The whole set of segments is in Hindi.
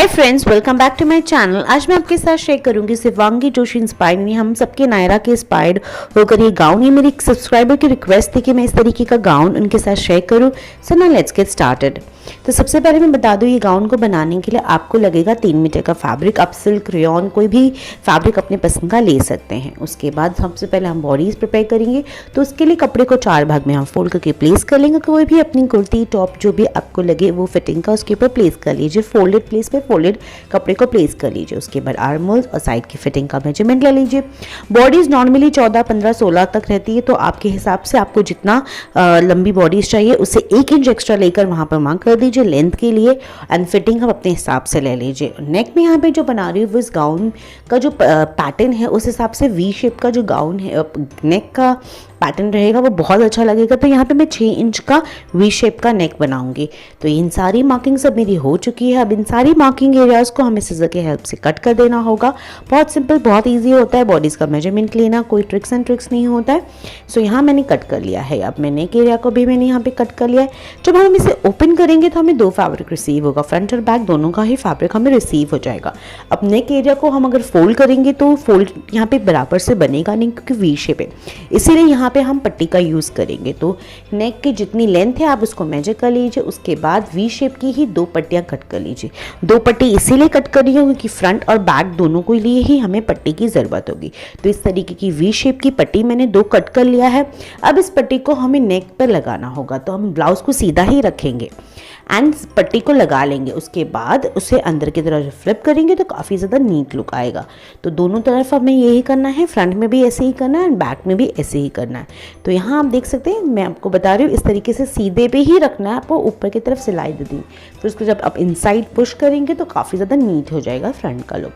Hi friends, welcome back to my channel. आज मैं आपके साथ शेयर करूंगी शिवांगी जोशी इंस्पायर्ड, यानी हम सबके नायरा के इंस्पायर्ड होकर ये गाउन। ये मेरी एक सब्सक्राइबर की रिक्वेस्ट थी कि मैं इस तरीके का गाउन उनके साथ शेयर करूं। So now let's get started. तो सबसे पहले मैं बता दूं, ये गाउन को बनाने के लिए आपको लगेगा 3 मीटर का फैब्रिक। आप सिल्क, रेयॉन, कोई भी फैब्रिक अपने पसंद का ले सकते हैं। उसके बाद सबसे पहले हम बॉडीज प्रिपेयर करेंगे। तो उसके लिए कपड़े को 4 भाग में हम फोल्ड करके प्लेस कर लेंगे। कोई भी अपनी कुर्ती, टॉप जो भी आपको लगे वो फिटिंग का उसके ऊपर प्लेस कर लीजिए। फोल्डेड प्लेस पे फोल्डेड कपड़े को प्लेस कर लीजिए। उसके बाद आर्म होल्स और साइड की फिटिंग का मेजरमेंट ले लीजिए। बॉडीज नॉर्मली 14, 15, 16 तक रहती है, तो आपके हिसाब से आपको जितना लंबी बॉडीज चाहिए उससे 1 इंच एक्स्ट्रा लेकर वहाँ पर मार्क कर दीजिए लेंथ के लिए। एंड फिटिंग हम अपने हिसाब से ले लीजिए। नेक में यहाँ पे जो बना रही हूँ वो इस गाउन का जो पैटर्न है उस हिसाब से वी शेप का जो गाउन है, नेक का पैटर्न रहेगा वो बहुत अच्छा लगेगा। तो यहाँ पे मैं 6 इंच का वी शेप का नेक बनाऊंगी। तो इन सारी मार्किंग सब मेरी हो चुकी है। अब इन सारी मार्किंग एरियाज को हमें सिजर के हेल्प से कट कर देना होगा। बहुत सिंपल, बहुत इजी होता है बॉडीज़ का मेजरमेंट लेना, कोई ट्रिक्स एंड ट्रिक्स नहीं होता है। सो यहाँ मैंने कट कर लिया है। अब मैं नेक एरिया को भी मैंने यहाँ पे कट कर लिया है। जब हम इसे ओपन करेंगे तो हमें 2 फैब्रिक रिसीव होगा, फ्रंट और बैक दोनों का ही फैब्रिक हमें रिसीव हो जाएगा। अब नेक एरिया को हम अगर फोल्ड करेंगे तो फोल्ड यहाँ पे बराबर से बनेगा नहीं, क्योंकि वी शेप है, इसीलिए यहाँ पे हम पट्टी का यूज़ करेंगे। तो नेक की जितनी लेंथ है आप उसको मेजर कर लीजिए। उसके बाद वी शेप की ही 2 पट्टियाँ कट कर लीजिए। 2 पट्टी इसीलिए कट करी है क्योंकि फ्रंट और बैक दोनों के लिए ही हमें पट्टी की ज़रूरत होगी। तो इस तरीके की वी शेप की पट्टी मैंने 2 कट कर लिया है। अब इस पट्टी को हमें नेक पर लगाना होगा। तो हम ब्लाउज को सीधा ही रखेंगे एंड पट्टी को लगा लेंगे। उसके बाद उसे अंदर की तरफ फ्लिप करेंगे तो काफ़ी ज़्यादा नीट लुक आएगा। तो दोनों तरफ हमें यही करना है, फ्रंट में भी ऐसे ही करना है एंड बैक में भी ऐसे ही करना है। तो यहाँ आप देख सकते हैं, मैं आपको बता रही हूँ इस तरीके से सीधे पे ही रखना है आपको, ऊपर की तरफ सिलाई दे दी। फिर उसको जब आप इनसाइड पुश करेंगे तो काफ़ी ज़्यादा नीट हो जाएगा फ्रंट का लुक।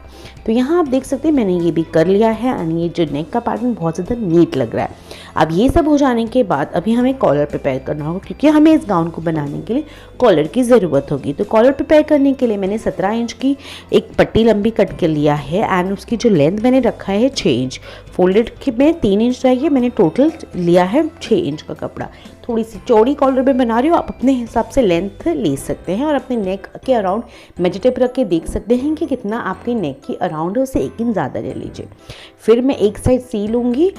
तो यहाँ आप देख सकते हैं मैंने ये भी कर लिया है एंड ये जो नेक का पैटर्न बहुत ज़्यादा नीट लग रहा है। अब ये सब हो जाने के बाद अभी हमें कॉलर प्रिपेयर करना होगा, क्योंकि हमें इस गाउन को बनाने के लिए कॉलर की ज़रूरत होगी। तो कॉलर प्रिपेयर करने के लिए मैंने 17 इंच की एक पट्टी लंबी कट कर लिया है एंड उसकी जो लेंथ मैंने रखा है 6 इंच। फोल्डेड में 3 इंच चाहिए, मैंने टोटल लिया है 6 इंच का कपड़ा। थोड़ी सी चौड़ी कॉलर में बना रही हूँ, आप अपने हिसाब से लेंथ ले सकते हैं और अपने नेक के अराउंड मेजर टेप रख के देख सकते हैं कि कितना आपके नेक के अराउंड है, उससे 1 इंच ज़्यादा ले लीजिए। फिर मैं एक साइड सी लूँगी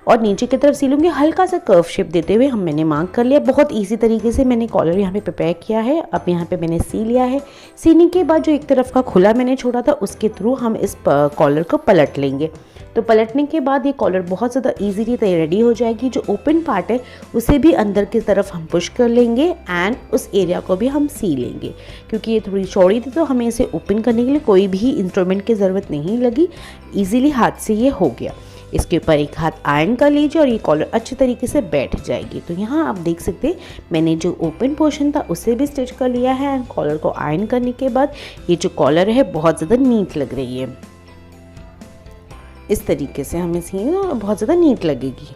और नीचे की तरफ सिलूंगी, हल्का सा कर्व शेप देते हुए मैंने मार्क कर लिया। बहुत इजी तरीके से मैंने कॉलर यहाँ पे प्रिपेयर किया है। अब यहाँ पे मैंने सी लिया है। सीने के बाद जो एक तरफ का खुला मैंने छोड़ा था उसके थ्रू हम इस कॉलर को पलट लेंगे। तो पलटने के बाद ये कॉलर बहुत ज़्यादा ईजीली रेडी हो जाएगी। जो ओपन पार्ट है उसे भी अंदर की तरफ हम पुश कर लेंगे एंड उस एरिया को भी हम सी लेंगे। क्योंकि ये थोड़ी चौड़ी थी तो हमें इसे ओपन करने के लिए कोई भी इंस्ट्रूमेंट की ज़रूरत नहीं लगी, ईजिली हाथ से ये हो गया। इसके ऊपर एक हाथ आयरन कर लीजिए और ये कॉलर अच्छी तरीके से बैठ जाएगी। तो यहाँ आप देख सकते हैं मैंने जो ओपन पोर्शन था उसे भी स्टिच कर लिया है एंड कॉलर को आयरन करने के बाद ये जो कॉलर है बहुत ज़्यादा नीट लग रही है। इस तरीके से हमें सी बहुत ज़्यादा नीट लगेगी।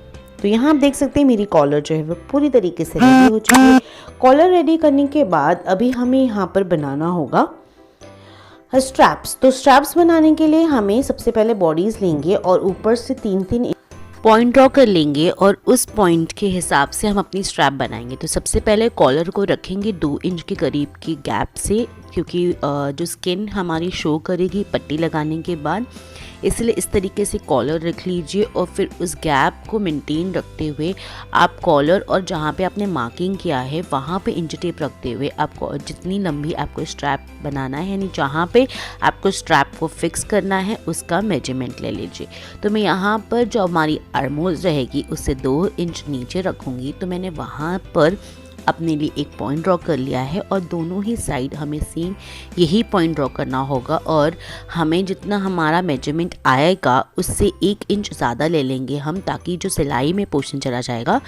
तो यहाँ आप देख सकते हैं मेरी कॉलर जो है वो पूरी तरीके से रेडी हो चुकी है। कॉलर रेडी करने के बाद अभी हमें यहाँ पर बनाना होगा स्ट्रैप्स। तो स्ट्रैप्स बनाने के लिए हमें सबसे पहले बॉडीज लेंगे और ऊपर से 3-3 पॉइंट ड्रॉ कर लेंगे और उस पॉइंट के हिसाब से हम अपनी स्ट्रैप बनाएंगे। तो सबसे पहले कॉलर को रखेंगे 2 इंच के करीब की गैप से, क्योंकि जो स्किन हमारी शो करेगी पट्टी लगाने के बाद, इसलिए इस तरीके से कॉलर रख लीजिए। और फिर उस गैप को मेंटेन रखते हुए आप कॉलर और जहाँ पे आपने मार्किंग किया है वहाँ पे इंच टेप रखते हुए आपको जितनी लंबी आपको स्ट्रैप बनाना है, यानी जहाँ पे आपको स्ट्रैप को फिक्स करना है उसका मेजरमेंट ले लीजिए। तो मैं यहाँ पर जो हमारी आर्म होल रहेगी उससे 2 इंच नीचे रखूँगी। तो मैंने वहाँ पर अपने लिए एक पॉइंट ड्रॉ कर लिया है और दोनों ही साइड हमें सेम यही पॉइंट ड्रॉ करना होगा। और हमें जितना हमारा मेजरमेंट आएगा उससे 1 इंच ज़्यादा ले लेंगे हम, ताकि जो सिलाई में पोर्शन चला जाएगा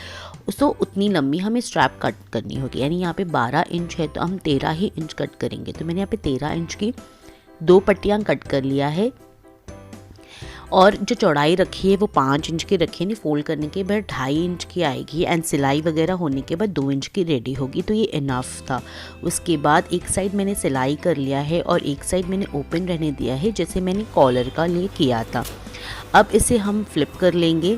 उसको उतनी लंबी हमें स्ट्रैप कट करनी होगी। यानी यहाँ पे 12 इंच है तो हम 13 ही इंच कट करेंगे। तो मैंने यहाँ पे 13 इंच की 2 पट्टियाँ कट कर लिया है और जो चौड़ाई रखी है वो 5 इंच की रखी है, नहीं फोल्ड करने के बाद 2.5 इंच की आएगी एंड सिलाई वगैरह होने के बाद 2 इंच की रेडी होगी। तो ये इनफ था। उसके बाद एक साइड मैंने सिलाई कर लिया है और एक साइड मैंने ओपन रहने दिया है, जैसे मैंने कॉलर का लिए किया था। अब इसे हम फ्लिप कर लेंगे।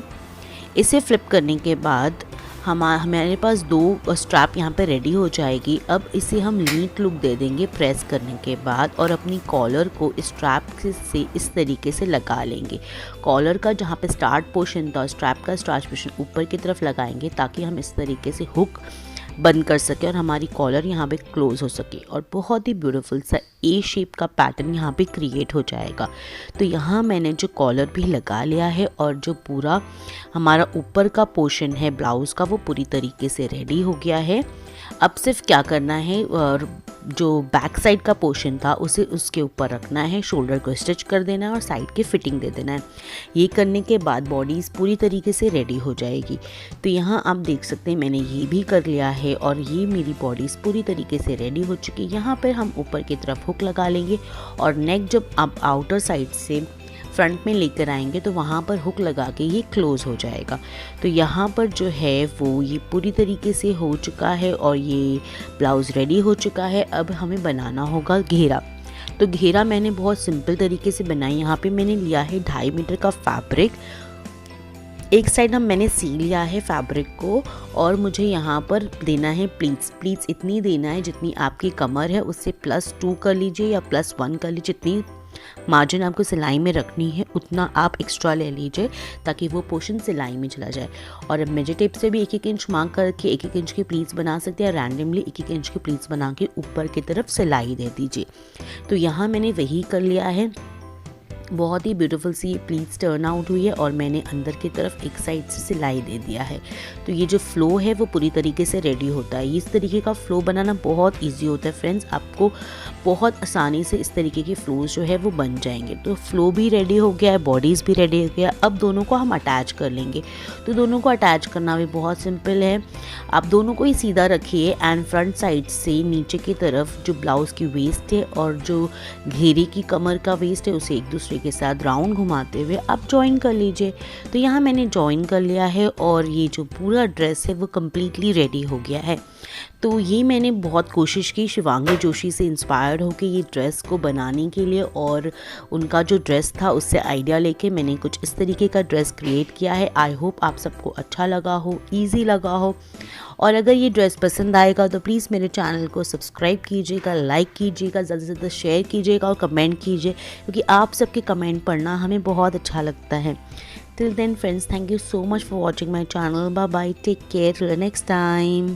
इसे फ्लिप करने के बाद हमारे पास 2 स्ट्रैप यहाँ पे रेडी हो जाएगी। अब इसे हम नीट लुक दे देंगे प्रेस करने के बाद, और अपनी कॉलर को स्ट्रैप से इस तरीके से लगा लेंगे। कॉलर का जहाँ पे स्टार्ट पोर्शन था, स्ट्रैप का स्टार्ट पोर्शन ऊपर की तरफ लगाएंगे ताकि हम इस तरीके से हुक बंद कर सके और हमारी कॉलर यहाँ पे क्लोज हो सके, और बहुत ही ब्यूटीफुल सा ए शेप का पैटर्न यहाँ पे क्रिएट हो जाएगा। तो यहाँ मैंने जो कॉलर भी लगा लिया है और जो पूरा हमारा ऊपर का पोर्शन है ब्लाउज़ का वो पूरी तरीके से रेडी हो गया है। अब सिर्फ क्या करना है, और जो बैक साइड का पोर्शन था उसे उसके ऊपर रखना है, शोल्डर को स्टिच कर देना है और साइड की फिटिंग दे देना है। ये करने के बाद बॉडीज़ पूरी तरीके से रेडी हो जाएगी। तो यहाँ आप देख सकते हैं मैंने ये भी कर लिया है और ये मेरी बॉडीज़ पूरी तरीके से रेडी हो चुकी है। यहाँ पर हम ऊपर की तरफ हुक लगा लेंगे और नेक जब आप आउटर साइड से फ्रंट में लेकर आएंगे तो वहाँ पर हुक लगा के ये क्लोज़ हो जाएगा। तो यहाँ पर जो है वो ये पूरी तरीके से हो चुका है और ये ब्लाउज़ रेडी हो चुका है। अब हमें बनाना होगा घेरा। तो घेरा मैंने बहुत सिंपल तरीके से बनाई। यहाँ पे मैंने लिया है 2.5 मीटर का फैब्रिक। एक साइड मैंने सी लिया है फैब्रिक को, और मुझे यहाँ पर देना है प्लीट्स इतनी देना है जितनी आपकी कमर है, उससे +2 कर लीजिए या +1 कर लीजिए। जितनी मार्जिन आपको सिलाई में रखनी है उतना आप एक्स्ट्रा ले लीजिए ताकि वो पोर्शन सिलाई में चला जाए। और अब मेजर टेप से भी 1-1 इंच मार्क करके 1-1 इंच की प्लीट्स बना सकते हैं। रैंडमली 1-1 इंच की प्लीट्स बना के ऊपर की तरफ सिलाई दे दीजिए। तो यहाँ मैंने वही कर लिया है। बहुत ही ब्यूटीफुल सी प्लीट्स टर्न आउट हुई है और मैंने अंदर की तरफ एक साइड से सिलाई दे दिया है। तो ये जो फ्लो है वो पूरी तरीके से रेडी होता है। इस तरीके का फ्लो बनाना बहुत इजी होता है फ्रेंड्स, आपको बहुत आसानी से इस तरीके के फ्लोज जो है वो बन जाएंगे। तो फ्लो भी रेडी हो गया है, बॉडीज़ भी रेडी हो गया। अब दोनों को हम अटैच कर लेंगे। तो दोनों को अटैच करना भी बहुत सिंपल है। आप दोनों को ही सीधा रखिए एंड फ्रंट साइड से नीचे की तरफ जो ब्लाउज़ की वेस्ट है और जो घेरे की कमर का वेस्ट है उसे एक दूसरे के साथ राउंड घुमाते हुए आप जॉइन कर लीजिए। तो यहाँ मैंने जॉइन कर लिया है और ये जो पूरा ड्रेस है वो कम्प्लीटली रेडी हो गया है। तो ये मैंने बहुत कोशिश की शिवांगी जोशी से इंस्पायर्ड होकर ये ड्रेस को बनाने के लिए, और उनका जो ड्रेस था उससे आइडिया लेके मैंने कुछ इस तरीके का ड्रेस क्रिएट किया है। आई होप आप सबको अच्छा लगा हो, ईजी लगा हो। और अगर ये ड्रेस पसंद आएगा तो प्लीज़ मेरे चैनल को सब्सक्राइब कीजिएगा, लाइक कीजिएगा, ज़्यादा से ज़्यादा शेयर कीजिएगा और कमेंट कीजिए, क्योंकि आप सबके कमेंट पढ़ना हमें बहुत अच्छा लगता है। Till then friends, thank you so much for watching my channel. Bye bye, take care, till the next time.